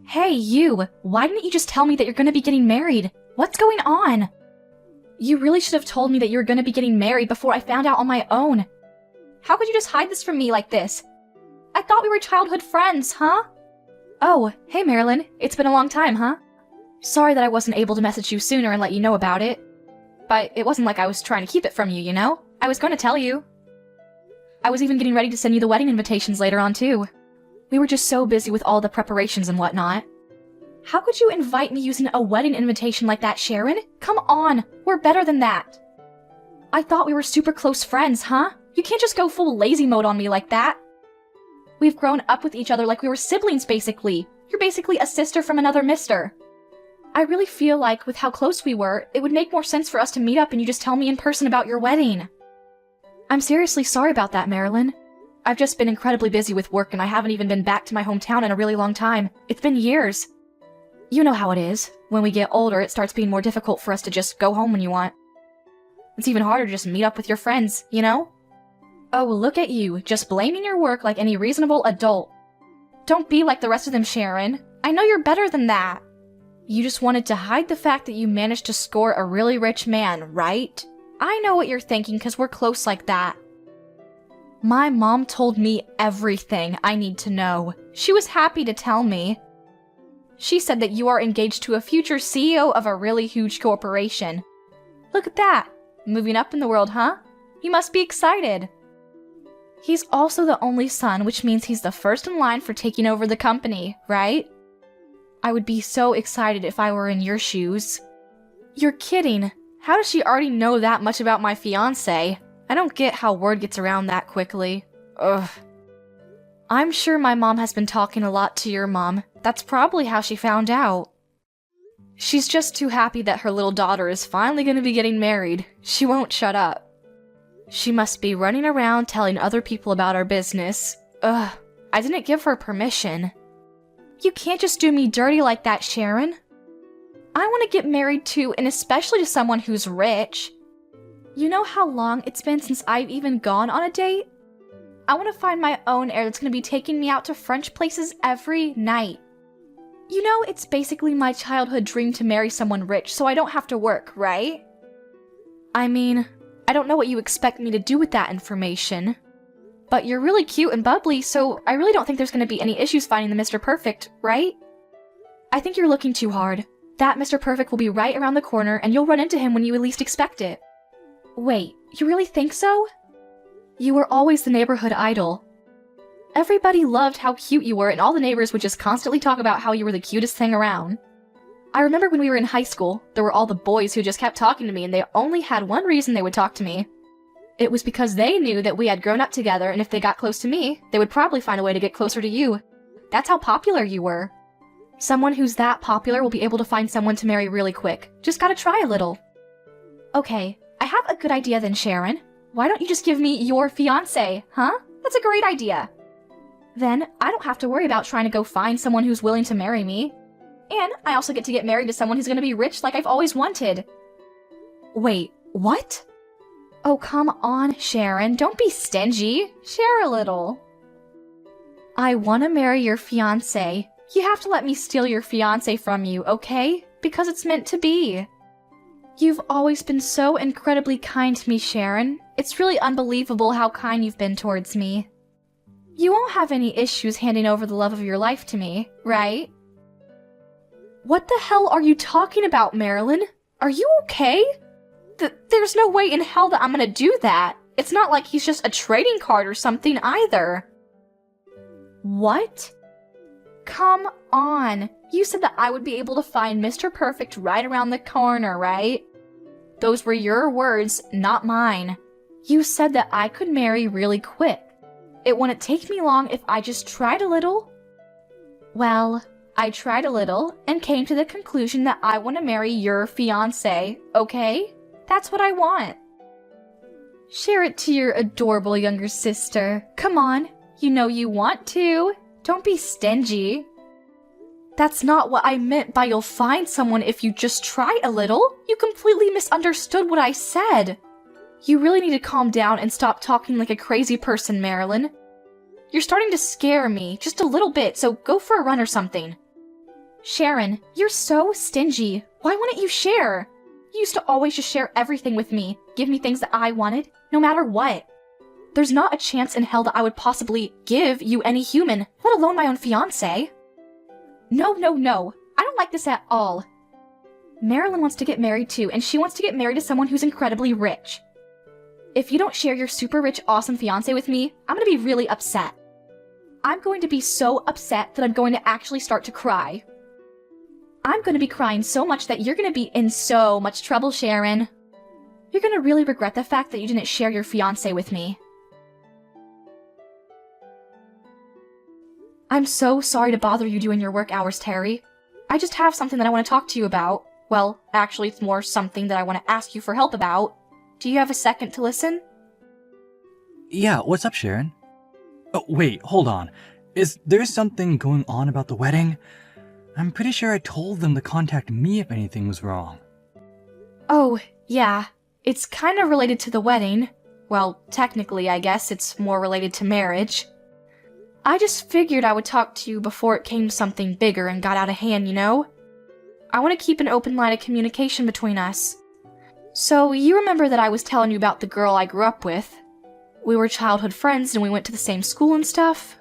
Hey, you! Why didn't you just tell me that you're gonna be getting married? What's going on? You really should have told me that you were gonna be getting married before I found out on my own. How could you just hide this from me like this? I thought we were childhood friends, huh? Oh, hey Marilyn, it's been a long time, huh? Sorry that I wasn't able to message you sooner and let you know about it. But it wasn't like I was trying to keep it from you, you know? I was going to tell you. I was even getting ready to send you the wedding invitations later on, too. We were just so busy with all the preparations and whatnot. How could you invite me using a wedding invitation like that, Sharon? Come on, we're better than that. I thought we were super close friends, huh? You can't just go full lazy mode on me like that. We've grown up with each other like we were siblings, basically. You're basically a sister from another mister. I really feel like, with how close we were, it would make more sense for us to meet up and you just tell me in person about your wedding. I'm seriously sorry about that, Marilyn. I've just been incredibly busy with work and I haven't even been back to my hometown in a really long time. It's been years. You know how it is. When we get older, it starts being more difficult for us to just go home when you want. It's even harder to just meet up with your friends, you know? Oh, look at you, just blaming your work like any reasonable adult. Don't be like the rest of them, Sharon. I know you're better than that. You just wanted to hide the fact that you managed to score a really rich man, right? I know what you're thinking because we're close like that. My mom told me everything I need to know. She was happy to tell me. She said that you are engaged to a future CEO of a really huge corporation. Look at that. Moving up in the world, huh? You must be excited. He's also the only son, which means he's the first in line for taking over the company, right? I would be so excited if I were in your shoes. You're kidding. How does she already know that much about my fiancé? I don't get how word gets around that quickly. Ugh. I'm sure my mom has been talking a lot to your mom. That's probably how she found out. She's just too happy that her little daughter is finally going to be getting married. She won't shut up. She must be running around telling other people about our business. Ugh. I didn't give her permission. You can't just do me dirty like that, Sharon. I want to get married too, and especially to someone who's rich. You know how long it's been since I've even gone on a date? I want to find my own heir that's going to be taking me out to French places every night. You know, it's basically my childhood dream to marry someone rich so I don't have to work, right? I mean, I don't know what you expect me to do with that information. But you're really cute and bubbly, so I really don't think there's going to be any issues finding the Mr. Perfect, right? I think you're looking too hard. That Mr. Perfect will be right around the corner, and you'll run into him when you least expect it. Wait, you really think so? You were always the neighborhood idol. Everybody loved how cute you were, and all the neighbors would just constantly talk about how you were the cutest thing around. I remember when we were in high school, there were all the boys who just kept talking to me, and they only had one reason they would talk to me. It was because they knew that we had grown up together, and if they got close to me, they would probably find a way to get closer to you. That's how popular you were. Someone who's that popular will be able to find someone to marry really quick. Just gotta try a little. Okay, I have a good idea then, Sharon. Why don't you just give me your fiancé, huh? That's a great idea. Then, I don't have to worry about trying to go find someone who's willing to marry me. And I also get to get married to someone who's gonna be rich like I've always wanted. Wait, what? Oh, come on, Sharon. Don't be stingy. Share a little. I want to marry your fiancé. You have to let me steal your fiancé from you, okay? Because it's meant to be. You've always been so incredibly kind to me, Sharon. It's really unbelievable how kind you've been towards me. You won't have any issues handing over the love of your life to me, right? What the hell are you talking about, Marilyn? Are you okay? There's no way in hell that I'm gonna do that. It's not like he's just a trading card or something either. What? Come on. You said that I would be able to find Mr. Perfect right around the corner, right? Those were your words, not mine. You said that I could marry really quick. It wouldn't take me long if I just tried a little. Well, I tried a little and came to the conclusion that I want to marry your fiancé, okay? That's what I want. Share it to your adorable younger sister. Come on, you know you want to. Don't be stingy. That's not what I meant by you'll find someone if you just try a little. You completely misunderstood what I said. You really need to calm down and stop talking like a crazy person, Marilyn. You're starting to scare me, just a little bit, so go for a run or something. Sharon, you're so stingy. Why wouldn't you share? You used to always just share everything with me, give me things that I wanted, no matter what. There's not a chance in hell that I would possibly give you any human, let alone my own fiancé. No, no, no. I don't like this at all. Marilyn wants to get married too, and she wants to get married to someone who's incredibly rich. If you don't share your super rich, awesome fiancé with me, I'm gonna be really upset. I'm going to be so upset that I'm going to actually start to cry. I'm going to be crying so much that you're going to be in so much trouble, Sharon. You're going to really regret the fact that you didn't share your fiancé with me. I'm so sorry to bother you during your work hours, Terry. I just have something that I want to talk to you about. Well, actually, it's more something that I want to ask you for help about. Do you have a second to listen? Yeah, what's up, Sharon? Oh, wait, hold on. Is there something going on about the wedding? I'm pretty sure I told them to contact me if anything was wrong. Oh, yeah. It's kind of related to the wedding. Well, technically, I guess it's more related to marriage. I just figured I would talk to you before it came something bigger and got out of hand, you know? I want to keep an open line of communication between us. So, you remember that I was telling you about the girl I grew up with? We were childhood friends and we went to the same school and stuff?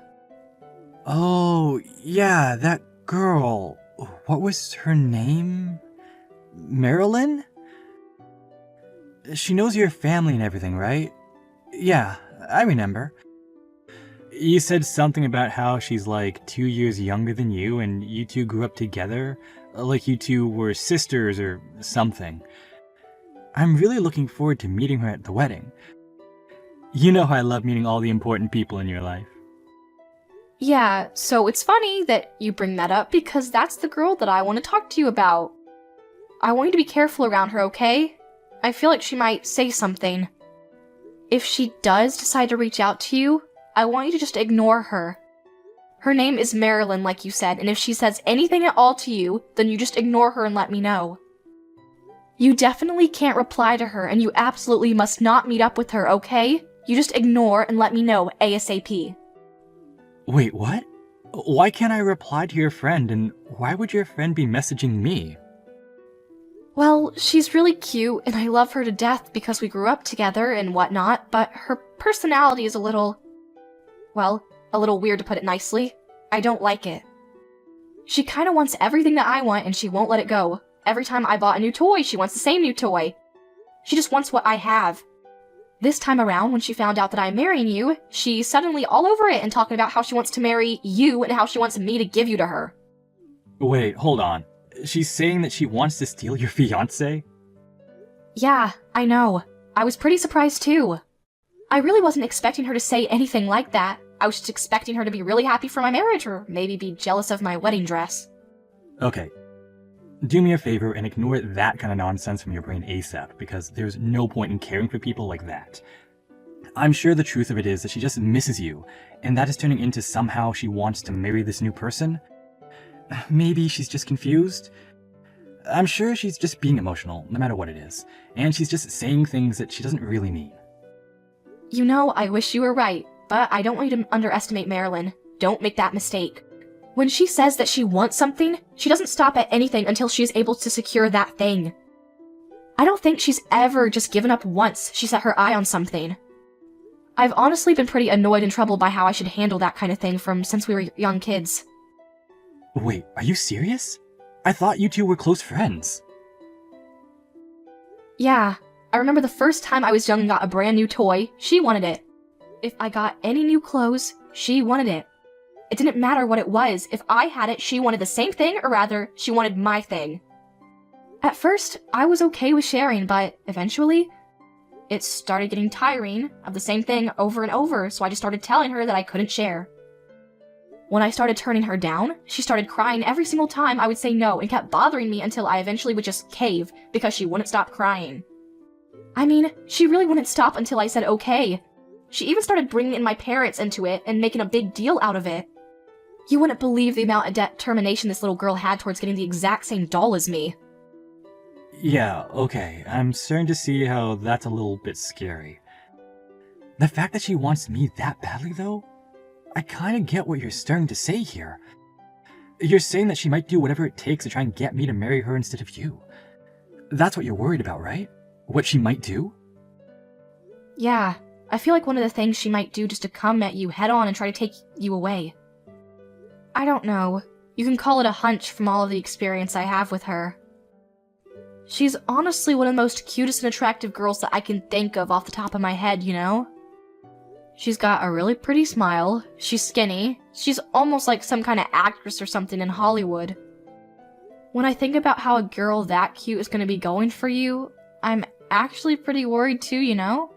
Oh, yeah, that girl. What was her name? Marilyn? She knows your family and everything, right? Yeah, I remember. You said something about how she's like 2 years younger than you and you two grew up together, like you two were sisters or something. I'm really looking forward to meeting her at the wedding. You know how I love meeting all the important people in your life. Yeah, so it's funny that you bring that up because that's the girl that I want to talk to you about. I want you to be careful around her, okay? I feel like she might say something. If she does decide to reach out to you, I want you to just ignore her. Her name is Marilyn, like you said, and if she says anything at all to you, then you just ignore her and let me know. You definitely can't reply to her, and you absolutely must not meet up with her, okay? You just ignore and let me know ASAP. Wait, what? Why can't I reply to your friend, and why would your friend be messaging me? Well, she's really cute, and I love her to death because we grew up together and whatnot, but her personality is a little weird to put it nicely. I don't like it. She kinda wants everything that I want, and she won't let it go. Every time I bought a new toy, she wants the same new toy. She just wants what I have. This time around, when she found out that I'm marrying you, she's suddenly all over it and talking about how she wants to marry you and how she wants me to give you to her. Wait, hold on. She's saying that she wants to steal your fiancé? Yeah, I know. I was pretty surprised too. I really wasn't expecting her to say anything like that. I was just expecting her to be really happy for my marriage or maybe be jealous of my wedding dress. Okay. Do me a favor and ignore that kind of nonsense from your brain ASAP, because there's no point in caring for people like that. I'm sure the truth of it is that she just misses you, and that is turning into somehow she wants to marry this new person. Maybe she's just confused. I'm sure she's just being emotional, no matter what it is, and she's just saying things that she doesn't really mean. You know, I wish you were right, but I don't want you to underestimate Marilyn. Don't make that mistake. When she says that she wants something, she doesn't stop at anything until she is able to secure that thing. I don't think she's ever just given up once she set her eye on something. I've honestly been pretty annoyed and troubled by how I should handle that kind of thing since we were young kids. Wait, are you serious? I thought you two were close friends. Yeah, I remember the first time I was young and got a brand new toy, she wanted it. If I got any new clothes, she wanted it. It didn't matter what it was. If I had it, she wanted the same thing, or rather, she wanted my thing. At first, I was okay with sharing, but eventually, it started getting tiring of the same thing over and over, so I just started telling her that I couldn't share. When I started turning her down, she started crying every single time I would say no and kept bothering me until I eventually would just cave because she wouldn't stop crying. I mean, she really wouldn't stop until I said okay. She even started bringing in my parents into it and making a big deal out of it. You wouldn't believe the amount of determination this little girl had towards getting the exact same doll as me. Yeah, okay, I'm starting to see how that's a little bit scary. The fact that she wants me that badly, though? I kinda get what you're starting to say here. You're saying that she might do whatever it takes to try and get me to marry her instead of you. That's what you're worried about, right? What she might do? Yeah, I feel like one of the things she might do just to come at you head on and try to take you away. I don't know. You can call it a hunch from all of the experience I have with her. She's honestly one of the most cutest and attractive girls that I can think of off the top of my head, you know? She's got a really pretty smile, she's skinny, she's almost like some kind of actress or something in Hollywood. When I think about how a girl that cute is gonna be going for you, I'm actually pretty worried too, you know?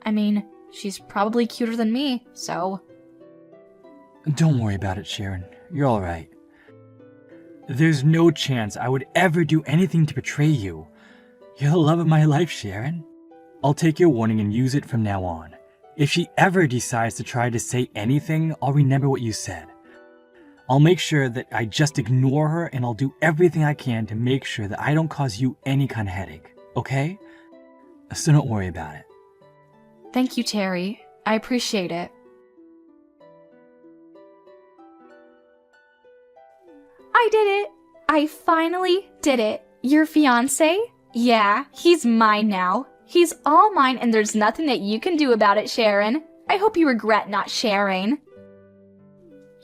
I mean, she's probably cuter than me, so... Don't worry about it, Sharon. You're alright. There's no chance I would ever do anything to betray you. You're the love of my life, Sharon. I'll take your warning and use it from now on. If she ever decides to try to say anything, I'll remember what you said. I'll make sure that I just ignore her, and I'll do everything I can to make sure that I don't cause you any kind of headache, okay? So don't worry about it. Thank you, Terry. I appreciate it. I did it! I finally did it. Your fiancé? Yeah, he's mine now. He's all mine, and there's nothing that you can do about it, Sharon. I hope you regret not sharing.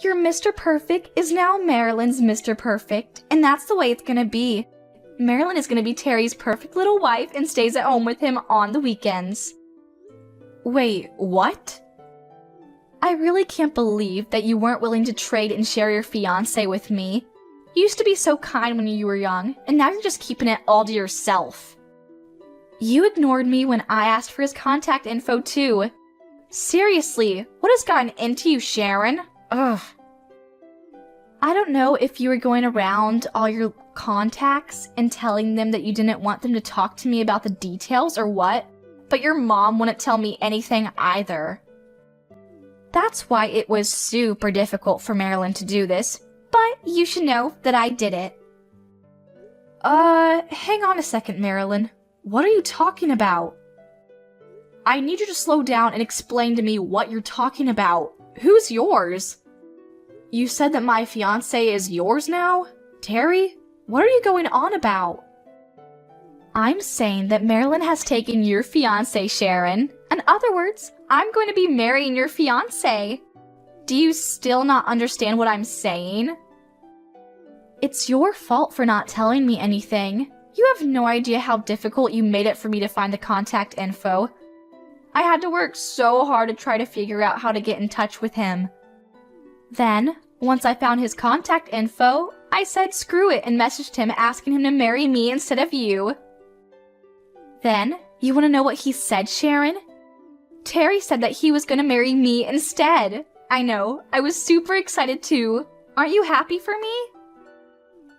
Your Mr. Perfect is now Marilyn's Mr. Perfect, and that's the way it's gonna be. Marilyn is gonna be Terry's perfect little wife and stays at home with him on the weekends. Wait, what? I really can't believe that you weren't willing to trade and share your fiancé with me. You used to be so kind when you were young, and now you're just keeping it all to yourself. You ignored me when I asked for his contact info too. Seriously, what has gotten into you, Sharon? Ugh. I don't know if you were going around all your contacts and telling them that you didn't want them to talk to me about the details or what, but your mom wouldn't tell me anything either. That's why it was super difficult for Marilyn to do this, but you should know that I did it. Hang on a second, Marilyn. What are you talking about? I need you to slow down and explain to me what you're talking about. Who's yours? You said that my fiancé is yours now? Terry? What are you going on about? I'm saying that Marilyn has taken your fiancé, Sharon. In other words, I'm going to be marrying your fiancé. Do you still not understand what I'm saying? It's your fault for not telling me anything. You have no idea how difficult you made it for me to find the contact info. I had to work so hard to try to figure out how to get in touch with him. Then, once I found his contact info, I said screw it and messaged him asking him to marry me instead of you. Then, you want to know what he said, Sharon? Terry said that he was going to marry me instead. I know, I was super excited too. Aren't you happy for me?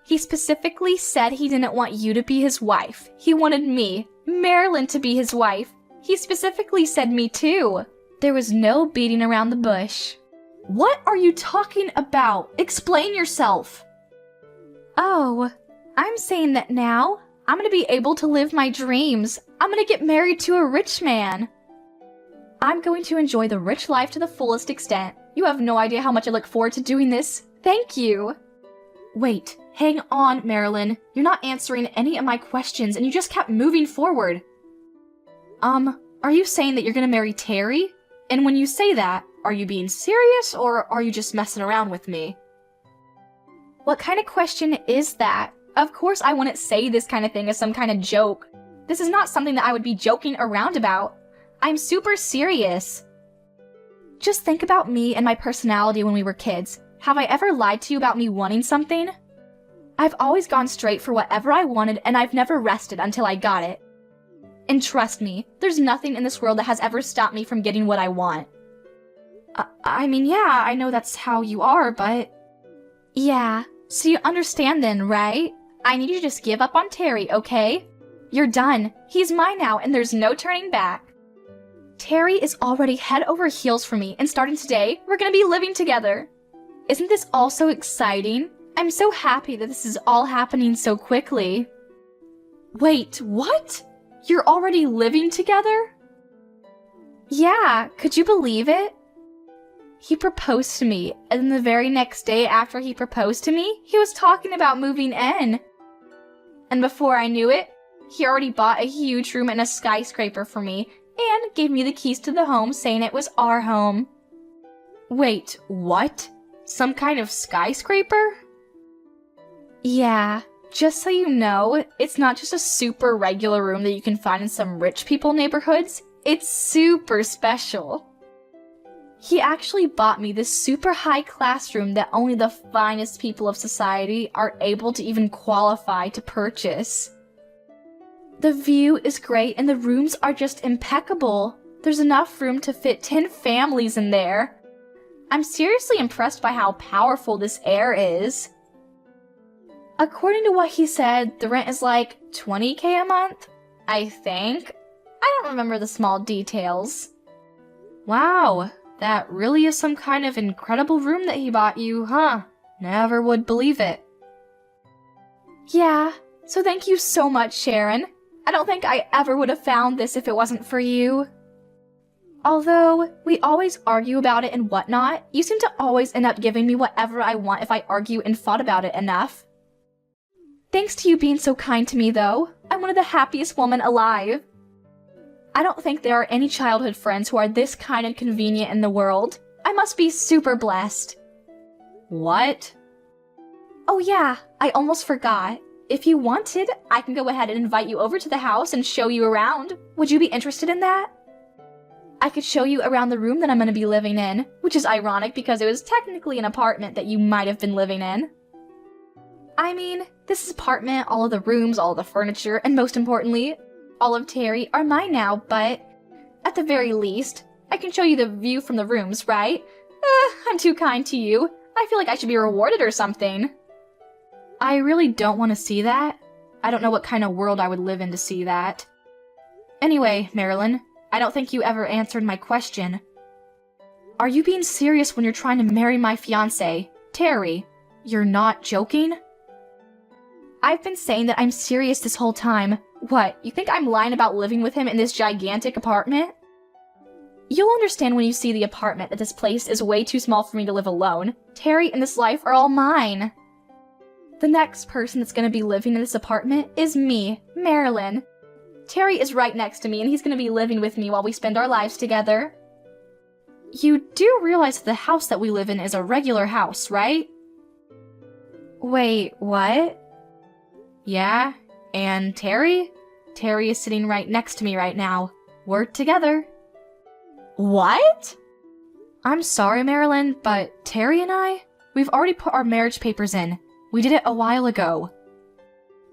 He specifically said he didn't want you to be his wife. He wanted me, Marilyn, to be his wife. He specifically said me too. There was no beating around the bush. What are you talking about? Explain yourself. Oh, I'm saying that now I'm gonna be able to live my dreams. I'm gonna get married to a rich man. I'm going to enjoy the rich life to the fullest extent. You have no idea how much I look forward to doing this. Thank you. Wait, hang on, Marilyn. You're not answering any of my questions and you just kept moving forward. Are you saying that you're gonna marry Terry? And when you say that, are you being serious or are you just messing around with me? What kind of question is that? Of course I wouldn't say this kind of thing as some kind of joke. This is not something that I would be joking around about. I'm super serious. Just think about me and my personality when we were kids. Have I ever lied to you about me wanting something? I've always gone straight for whatever I wanted and I've never rested until I got it. And trust me, there's nothing in this world that has ever stopped me from getting what I want. I mean, yeah, I know that's how you are, but... Yeah, so you understand then, right? I need you to just give up on Terry, okay? You're done. He's mine now, and there's no turning back. Terry is already head over heels for me, and starting today, we're gonna be living together. Isn't this all so exciting? I'm so happy that this is all happening so quickly. Wait, what? You're already living together? Yeah, could you believe it? He proposed to me, and then the very next day after he proposed to me, he was talking about moving in. And before I knew it, he already bought a huge room in a skyscraper for me and gave me the keys to the home saying it was our home. Wait, what? Some kind of skyscraper? Yeah, just so you know, it's not just a super regular room that you can find in some rich people neighborhoods. It's super special. He actually bought me this super high class room that only the finest people of society are able to even qualify to purchase. The view is great and the rooms are just impeccable. There's enough room to fit 10 families in there. I'm seriously impressed by how powerful this air is. According to what he said, the rent is like $20K a month, I think. I don't remember the small details. Wow, that really is some kind of incredible room that he bought you, huh? Never would believe it. Yeah, so thank you so much, Sharon. I don't think I ever would have found this if it wasn't for you. Although, we always argue about it and whatnot, you seem to always end up giving me whatever I want if I argue and thought about it enough. Thanks to you being so kind to me, though. I'm one of the happiest women alive. I don't think there are any childhood friends who are this kind and convenient in the world. I must be super blessed. What? Oh yeah, I almost forgot. If you wanted, I can go ahead and invite you over to the house and show you around. Would you be interested in that? I could show you around the room that I'm going to be living in, which is ironic because it was technically an apartment that you might have been living in. I mean, this apartment, all of the rooms, all of the furniture, and most importantly, all of Terry are mine now, but at the very least, I can show you the view from the rooms, right? I'm too kind to you. I feel like I should be rewarded or something. I really don't want to see that. I don't know what kind of world I would live in to see that. Anyway, Marilyn, I don't think you ever answered my question. Are you being serious when you're trying to marry my fiancé, Terry? You're not joking? I've been saying that I'm serious this whole time. What, you think I'm lying about living with him in this gigantic apartment? You'll understand when you see the apartment that this place is way too small for me to live alone. Terry and this life are all mine. The next person that's going to be living in this apartment is me, Marilyn. Terry is right next to me and he's going to be living with me while we spend our lives together. You do realize that the house that we live in is a regular house, right? Wait, what? Yeah, and Terry? Terry is sitting right next to me right now. We're together. What? I'm sorry, Marilyn, but Terry and we've already put our marriage papers in. We did it a while ago.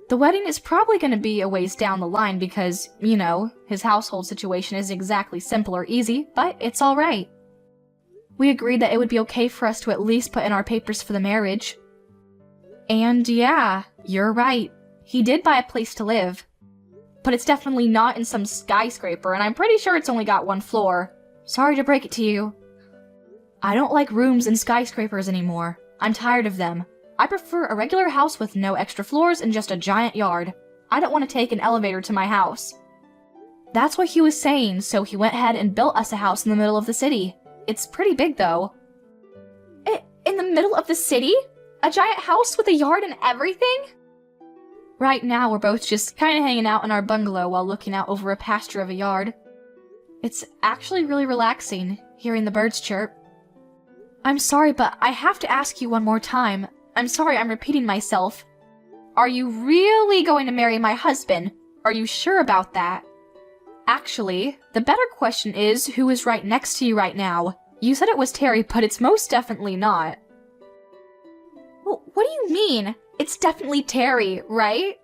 The wedding is probably going to be a ways down the line because, you know, his household situation isn't exactly simple or easy, but it's alright. We agreed that it would be okay for us to at least put in our papers for the marriage. And yeah, you're right. He did buy a place to live. But it's definitely not in some skyscraper, and I'm pretty sure it's only got 1 floor. Sorry to break it to you. I don't like rooms in skyscrapers anymore. I'm tired of them. I prefer a regular house with no extra floors and just a giant yard. I don't want to take an elevator to my house. That's what he was saying, so he went ahead and built us a house in the middle of the city. It's pretty big, though. In the middle of the city? A giant house with a yard and everything? Right now, we're both just kind of hanging out in our bungalow while looking out over a pasture of a yard. It's actually really relaxing, hearing the birds chirp. I'm sorry, but I have to ask you one more time. I'm sorry I'm repeating myself. Are you really going to marry my husband? Are you sure about that? Actually, the better question is who is right next to you right now. You said it was Terry, but it's most definitely not. Well, what do you mean? It's definitely Terry, right?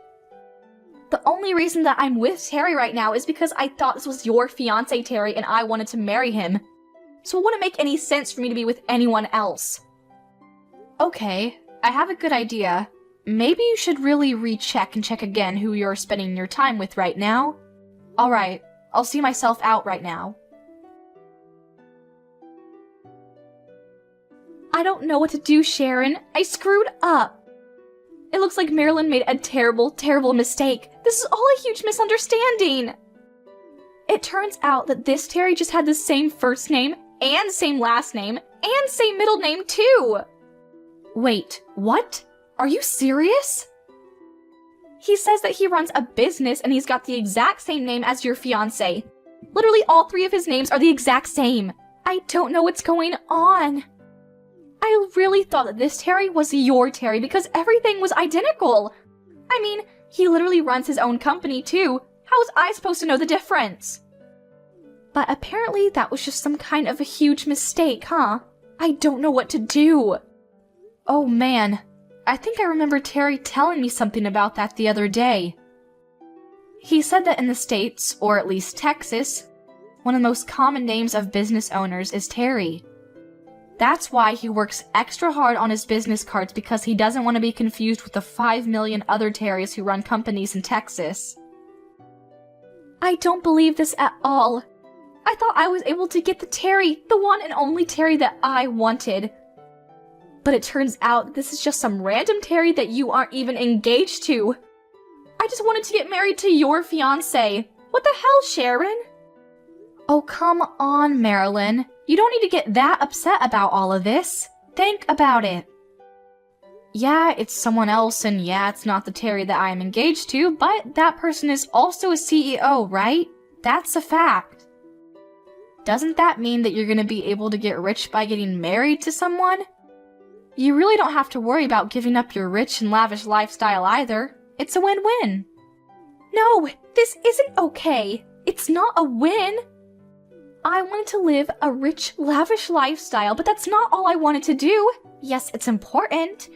The only reason that I'm with Terry right now is because I thought this was your fiancé, Terry, and I wanted to marry him. So it wouldn't make any sense for me to be with anyone else. Okay, I have a good idea. Maybe you should really recheck and check again who you're spending your time with right now. Alright, I'll see myself out right now. I don't know what to do, Sharon. I screwed up. It looks like Marilyn made a terrible, terrible mistake. This is all a huge misunderstanding. It turns out that this Terry just had the same first name and same last name and same middle name too. Wait, what? Are you serious? He says that he runs a business and he's got the exact same name as your fiancé. Literally all 3 of his names are the exact same. I don't know what's going on. I really thought that this Terry was your Terry because everything was identical. I mean, he literally runs his own company too. How was I supposed to know the difference? But apparently that was just some kind of a huge mistake, huh? I don't know what to do. Oh man, I think I remember Terry telling me something about that the other day. He said that in the States, or at least Texas, one of the most common names of business owners is Terry. That's why he works extra hard on his business cards because he doesn't want to be confused with the 5 million other Terrys who run companies in Texas. I don't believe this at all. I thought I was able to get the Terry, the one and only Terry that I wanted. But it turns out this is just some random Terry that you aren't even engaged to. I just wanted to get married to your fiancé. What the hell, Sharon? Oh, come on, Marilyn. You don't need to get that upset about all of this. Think about it. Yeah, it's someone else, and yeah, it's not the Terry that I am engaged to, but that person is also a CEO, right? That's a fact. Doesn't that mean that you're gonna be able to get rich by getting married to someone? You really don't have to worry about giving up your rich and lavish lifestyle either. It's a win-win. No, this isn't okay. It's not a win. I wanted to live a rich, lavish lifestyle, but that's not all I wanted to do. Yes, it's important.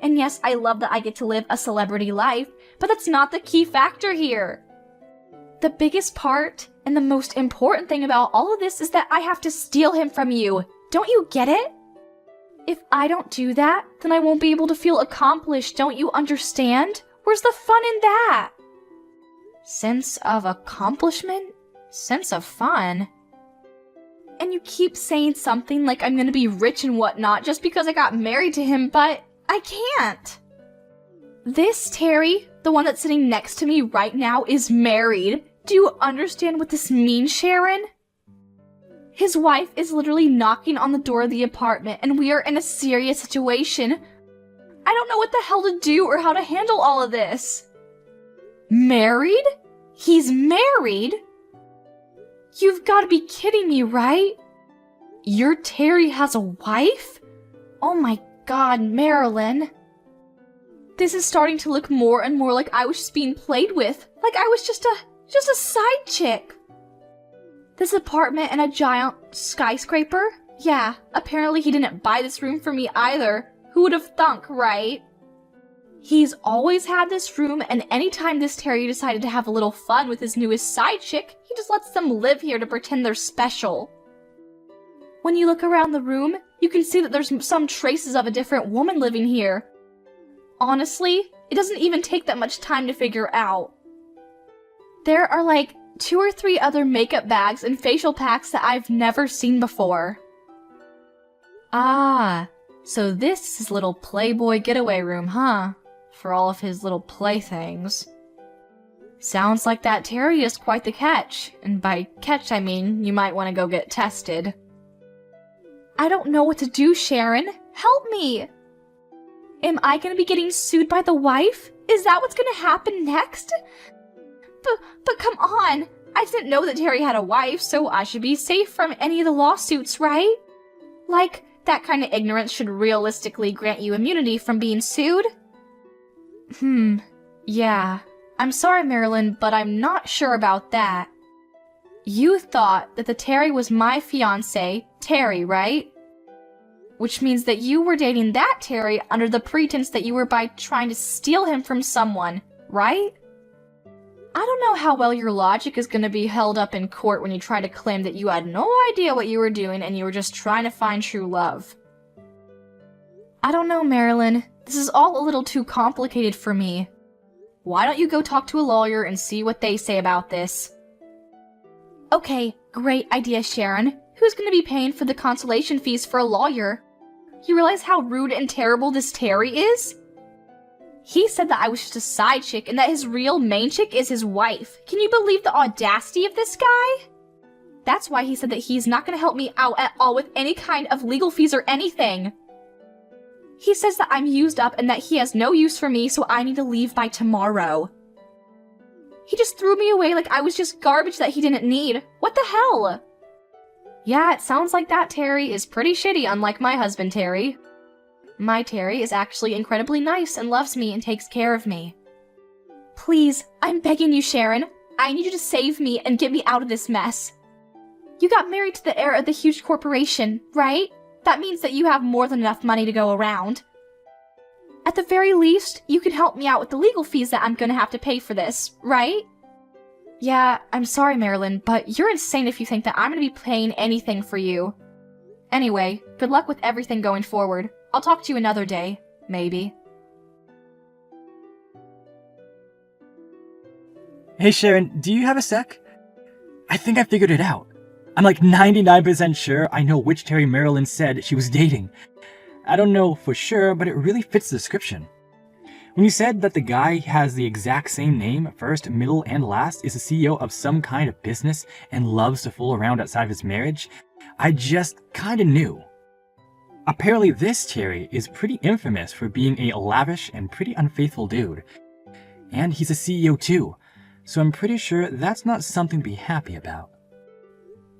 And yes, I love that I get to live a celebrity life, but that's not the key factor here. The biggest part and the most important thing about all of this is that I have to steal him from you. Don't you get it? If I don't do that, then I won't be able to feel accomplished, don't you understand? Where's the fun in that? Sense of accomplishment? Sense of fun? And you keep saying something like I'm gonna be rich and whatnot just because I got married to him, but I can't. This Terry, the one that's sitting next to me right now, is married. Do you understand what this means, Sharon? His wife is literally knocking on the door of the apartment, and we are in a serious situation. I don't know what the hell to do or how to handle all of this. Married? He's married? You've got to be kidding me, right? Your Terry has a wife? Oh my god, Marilyn. This is starting to look more and more like I was just being played with. Like I was just a side chick. This apartment in a giant skyscraper? Yeah, apparently he didn't buy this room for me either. Who would have thunk, right? He's always had this room, and anytime this Terry decided to have a little fun with his newest side chick, he just lets them live here to pretend they're special. When you look around the room, you can see that there's some traces of a different woman living here. Honestly, it doesn't even take that much time to figure out. There are like 2 or 3 other makeup bags and facial packs that I've never seen before. Ah, so this is his little Playboy getaway room, huh? For all of his little playthings. Sounds like that Terry is quite the catch, and by catch I mean you might want to go get tested. I don't know what to do, Sharon. Help me! Am I gonna be getting sued by the wife? Is that what's gonna happen next? But come on! I didn't know that Terry had a wife, so I should be safe from any of the lawsuits, right? Like, that kind of ignorance should realistically grant you immunity from being sued? Yeah. I'm sorry, Marilyn, but I'm not sure about that. You thought that the Terry was my fiancé, Terry, right? Which means that you were dating that Terry under the pretense that you were by trying to steal him from someone, right? I don't know how well your logic is going to be held up in court when you try to claim that you had no idea what you were doing and you were just trying to find true love. I don't know, Marilyn. This is all a little too complicated for me. Why don't you go talk to a lawyer and see what they say about this? Okay, great idea, Sharon. Who's going to be paying for the consultation fees for a lawyer? You realize how rude and terrible this Terry is? He said that I was just a side chick and that his real main chick is his wife. Can you believe the audacity of this guy? That's why he said that he's not going to help me out at all with any kind of legal fees or anything. He says that I'm used up and that he has no use for me, so I need to leave by tomorrow. He just threw me away like I was just garbage that he didn't need. What the hell? Yeah, it sounds like that Terry is pretty shitty, unlike my husband Terry. My Terry is actually incredibly nice and loves me and takes care of me. Please, I'm begging you, Sharon. I need you to save me and get me out of this mess. You got married to the heir of the huge corporation, right? That means that you have more than enough money to go around. At the very least, you can help me out with the legal fees that I'm gonna have to pay for this, right? Yeah, I'm sorry, Marilyn, but you're insane if you think that I'm gonna be paying anything for you. Anyway, good luck with everything going forward. I'll talk to you another day, maybe. Hey Sharon, do you have a sec? I think I figured it out. I'm like 99% sure I know which Terry Marilyn said she was dating. I don't know for sure, but it really fits the description. When you said that the guy has the exact same name, first, middle, and last, is the CEO of some kind of business and loves to fool around outside of his marriage, I just kinda knew. Apparently this Terry is pretty infamous for being a lavish and pretty unfaithful dude. And he's a CEO too, so I'm pretty sure that's not something to be happy about.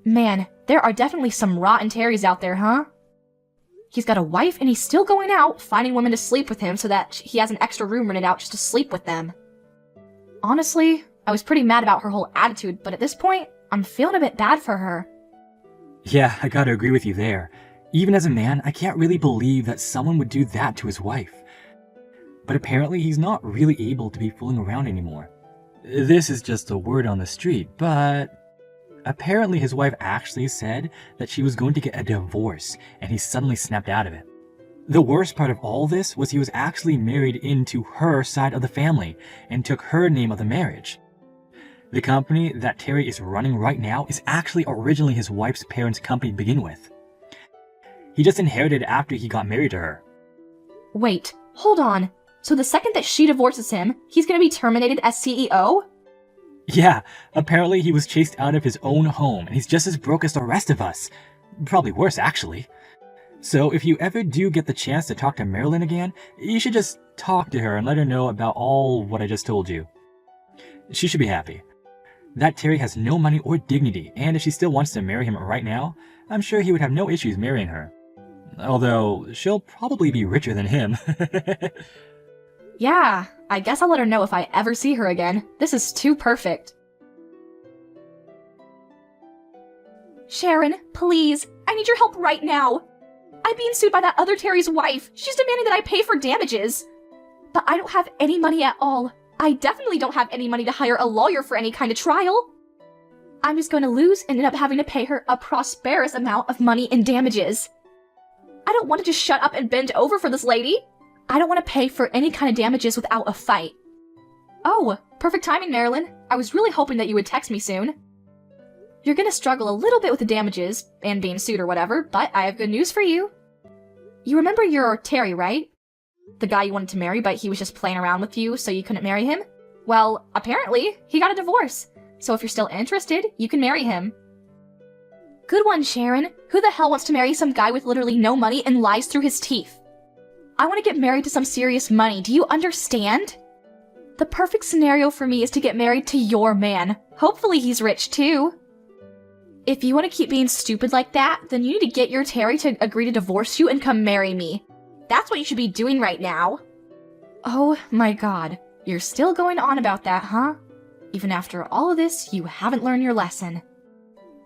Man, there are definitely some rotten Terrys out there, huh? He's got a wife and he's still going out, finding women to sleep with him so that he has an extra room rented out just to sleep with them. Honestly, I was pretty mad about her whole attitude, but at this point, I'm feeling a bit bad for her. Yeah, I gotta agree with you there. Even as a man, I can't really believe that someone would do that to his wife. But apparently he's not really able to be fooling around anymore. This is just a word on the street, but apparently his wife actually said that she was going to get a divorce, and he suddenly snapped out of it. The worst part of all this was he was actually married into her side of the family, and took her name of the marriage. The company that Terry is running right now is actually originally his wife's parents' company to begin with. He just inherited after he got married to her. Wait, hold on. So the second that she divorces him, he's gonna be terminated as CEO? Yeah, apparently he was chased out of his own home, and he's just as broke as the rest of us. Probably worse, actually. So if you ever do get the chance to talk to Marilyn again, you should just talk to her and let her know about all what I just told you. She should be happy. That Terry has no money or dignity, and if she still wants to marry him right now, I'm sure he would have no issues marrying her. Although, she'll probably be richer than him. Yeah, I guess I'll let her know if I ever see her again. This is too perfect. Sharon, please, I need your help right now. I'm being sued by that other Terry's wife. She's demanding that I pay for damages. But I don't have any money at all. I definitely don't have any money to hire a lawyer for any kind of trial. I'm just going to lose and end up having to pay her a prosperous amount of money in damages. I don't want to just shut up and bend over for this lady. I don't want to pay for any kind of damages without a fight. Oh, perfect timing, Marilyn. I was really hoping that you would text me soon. You're gonna struggle a little bit with the damages, and being sued or whatever, but I have good news for you. You remember your Terry, right? The guy you wanted to marry, but he was just playing around with you so you couldn't marry him? Well, apparently, he got a divorce. So if you're still interested, you can marry him. Good one, Sharon. Who the hell wants to marry some guy with literally no money and lies through his teeth? I want to get married to some serious money, do you understand? The perfect scenario for me is to get married to your man. Hopefully he's rich too. If you want to keep being stupid like that, then you need to get your Terry to agree to divorce you and come marry me. That's what you should be doing right now. Oh my god, you're still going on about that, huh? Even after all of this, you haven't learned your lesson.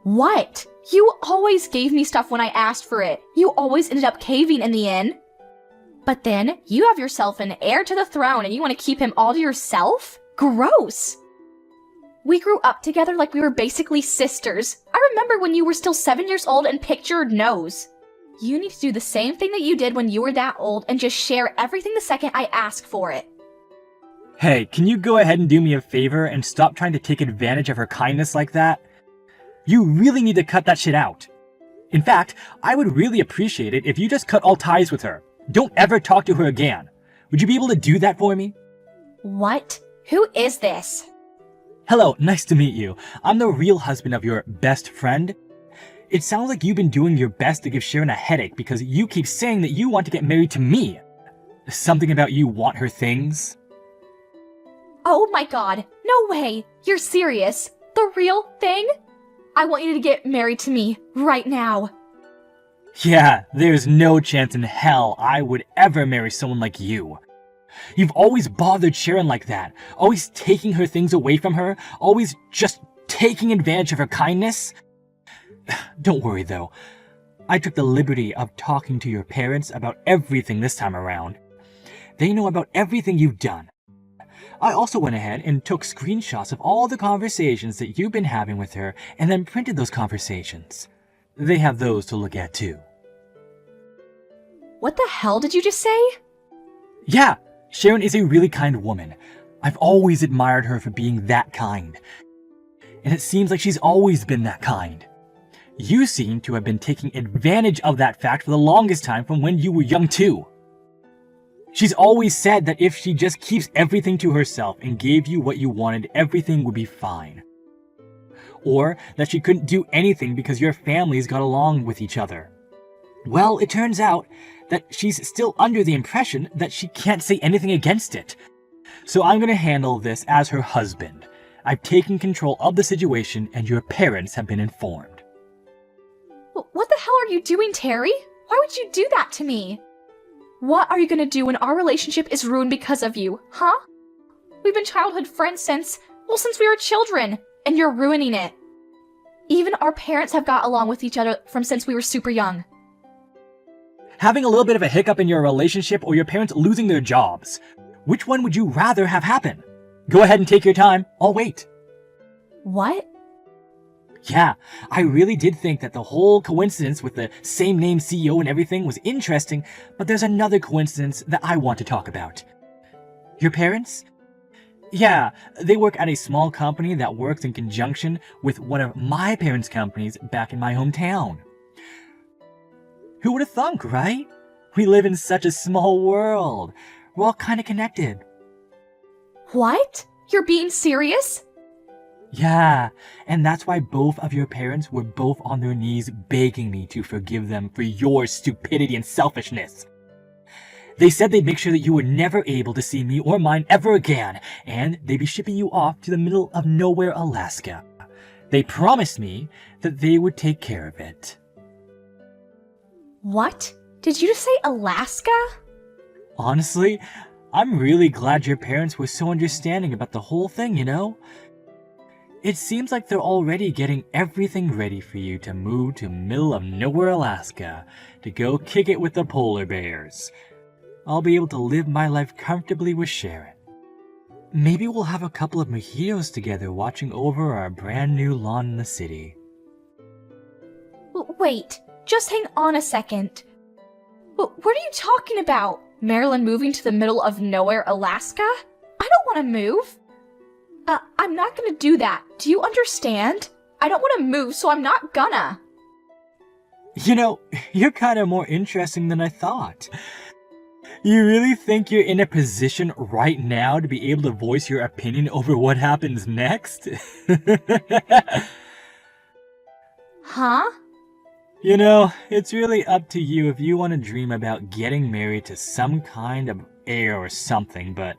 What? You always gave me stuff when I asked for it. You always ended up caving in the end. But then, you have yourself an heir to the throne and you want to keep him all to yourself? Gross! We grew up together like we were basically sisters. I remember when you were still 7 years old and picked your nose. You need to do the same thing that you did when you were that old and just share everything the second I ask for it. Hey, can you go ahead and do me a favor and stop trying to take advantage of her kindness like that? You really need to cut that shit out. In fact, I would really appreciate it if you just cut all ties with her. Don't ever talk to her again. Would you be able to do that for me? What? Who is this? Hello, nice to meet you. I'm the real husband of your best friend. It sounds like you've been doing your best to give Sharon a headache because you keep saying that you want to get married to me. Something about you want her things? Oh my god, no way! You're serious? The real thing? I want you to get married to me right now. Yeah, there's no chance in hell I would ever marry someone like you. You've always bothered Sharon like that, always taking her things away from her, always just taking advantage of her kindness. Don't worry though, I took the liberty of talking to your parents about everything this time around. They know about everything you've done. I also went ahead and took screenshots of all the conversations that you've been having with her and then printed those conversations. They have those to look at too. What the hell did you just say? Yeah, Sharon is a really kind woman. I've always admired her for being that kind. And it seems like she's always been that kind. You seem to have been taking advantage of that fact for the longest time from when you were young too. She's always said that if she just keeps everything to herself and gave you what you wanted, everything would be fine. Or that she couldn't do anything because your families got along with each other. Well, it turns out that she's still under the impression that she can't say anything against it. So I'm going to handle this as her husband. I've taken control of the situation and your parents have been informed. What the hell are you doing, Terry? Why would you do that to me? What are you gonna do when our relationship is ruined because of you, huh? We've been childhood friends since we were children, and you're ruining it. Even our parents have got along with each other from since we were super young. Having a little bit of a hiccup in your relationship or your parents losing their jobs. Which one would you rather have happen? Go ahead and take your time. I'll wait. What? Yeah, I really did think that the whole coincidence with the same name CEO and everything was interesting, but there's another coincidence that I want to talk about. Your parents? Yeah, they work at a small company that works in conjunction with one of my parents' companies back in my hometown. Who would have thunk, right? We live in such a small world. We're all kind of connected. What? You're being serious? Yeah, and that's why both of your parents were both on their knees begging me to forgive them for your stupidity and selfishness. They said they'd make sure that you were never able to see me or mine ever again, and they'd be shipping you off to the middle of nowhere, Alaska. They promised me that they would take care of it. What? Did you just say Alaska? Honestly, I'm really glad your parents were so understanding about the whole thing, you know? It seems like they're already getting everything ready for you to move to middle of nowhere, Alaska, to go kick it with the polar bears. I'll be able to live my life comfortably with Sharon. Maybe we'll have a couple of mojitos together watching over our brand new lawn in the city. Wait, just hang on a second. What are you talking about? Marilyn moving to the middle of nowhere, Alaska? I don't want to move. I'm not gonna do that. Do you understand? I don't want to move, so I'm not gonna. You know, you're kind of more interesting than I thought. You really think you're in a position right now to be able to voice your opinion over what happens next? Huh? You know, it's really up to you if you want to dream about getting married to some kind of heir or something, but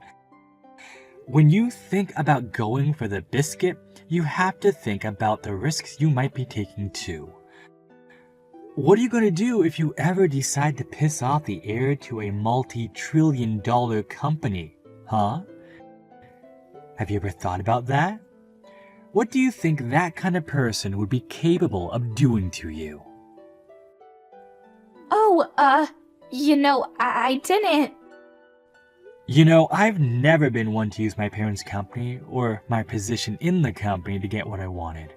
when you think about going for the biscuit, you have to think about the risks you might be taking too. What are you going to do if you ever decide to piss off the heir to a multi-trillion-dollar company, huh? Have you ever thought about that? What do you think that kind of person would be capable of doing to you? Oh, I didn't. You know, I've never been one to use my parents' company or my position in the company to get what I wanted.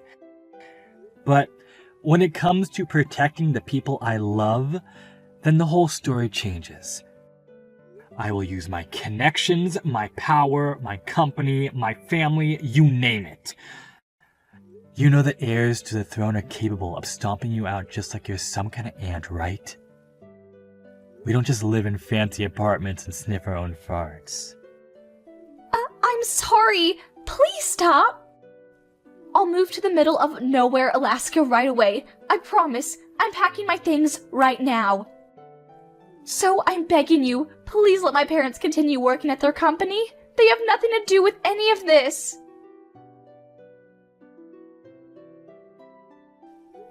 But when it comes to protecting the people I love, then the whole story changes. I will use my connections, my power, my company, my family, you name it. You know that heirs to the throne are capable of stomping you out just like you're some kind of ant, right? We don't just live in fancy apartments and sniff our own farts. I'm sorry. Please stop. I'll move to the middle of nowhere, Alaska right away. I promise. I'm packing my things right now. So I'm begging you, please let my parents continue working at their company. They have nothing to do with any of this.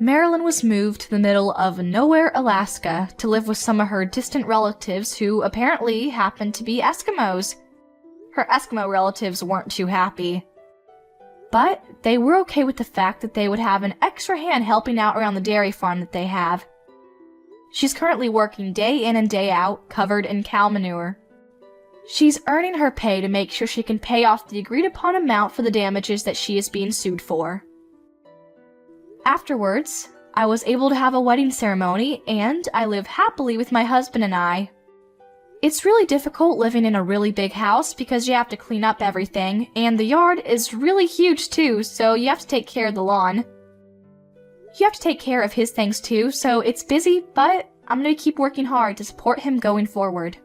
Marilyn was moved to the middle of nowhere, Alaska, to live with some of her distant relatives who apparently happened to be Eskimos. Her Eskimo relatives weren't too happy. But they were okay with the fact that they would have an extra hand helping out around the dairy farm that they have. She's currently working day in and day out, covered in cow manure. She's earning her pay to make sure she can pay off the agreed-upon amount for the damages that she is being sued for. Afterwards, I was able to have a wedding ceremony, and I live happily with my husband and I. It's really difficult living in a really big house because you have to clean up everything, and the yard is really huge too, so you have to take care of the lawn. You have to take care of his things too, so it's busy, but I'm gonna keep working hard to support him going forward.